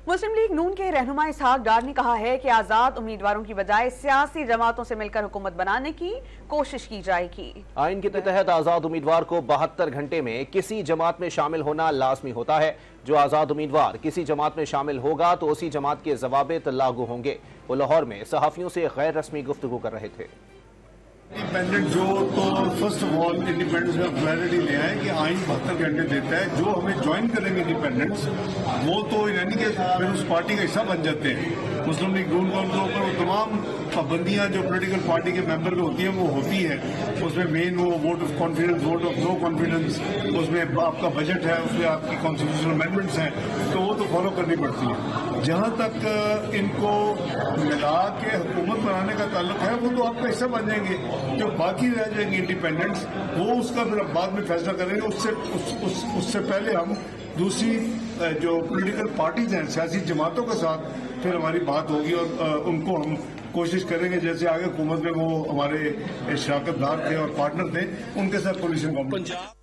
مسلم league نون کے رہنما اسحاق ڈار نے کہا ہے کہ آزاد امیدواروں کی بجائے سیاسی جماعتوں سے مل کر حکومت بنانے کی کوشش کی جائے گی۔ آئین کے تحت آزاد امیدوار کو 72 گھنٹے میں کسی جماعت میں شامل ہونا لازمی ہوتا ہے۔ جو آزاد امیدوار کسی جماعت میں شامل ہوگا تو اسی جماعت کے ضوابط لاگو ہوں گے۔ وہ لاہور میں صحافیوں سے غیر رسمی گفتگو کر رہے تھے۔ انڈیپینڈنٹ جو تو فرسٹ آف آل انڈیپینڈنس کا کلیئرٹی لے آئے کہ آئین 72 گھنٹے دیتا ہے۔ جو ہمیں جوائن کریں گے انڈیپینڈنٹس وہ تو یعنی کہ پھر اس پارٹی کا حصہ بن جاتے ہیں۔ مسلم لیگ نون کے اوپر وہ تمام پابندیاں جو پولیٹیکل پارٹی کے ممبر میں ہوتی ہیں وہ ہوتی ہے۔ اس میں مین وہ vote of confidence, vote of no confidence, اس میں آپ کا بجٹ ہے، اس میں آپ کی کانسٹیٹیوشنل امینڈمنٹس ہیں، تو وہ تو فالو کرنی پڑتی ہے۔ جہاں تک ان کو ملا کے حکومت بنانے کا تعلق ہے وہ تو آپ کا حصہ بن جائیں گے۔ جو باقی رہ جائیں گے انڈیپینڈنٹس وہ اس کا پھر بعد میں فیصلہ کریں گے۔ اس سے پہلے ہم دوسری جو پولیٹیکل پارٹیز ہیں، سیاسی جماعتوں کے ساتھ پھر ہماری بات ہوگی اور ان کو ہم کوشش کریں گے جیسے آگے حکومت میں وہ ہمارے شراکت دار تھے اور پارٹنر تھے ان کے ساتھ کولیشن گورنمنٹ۔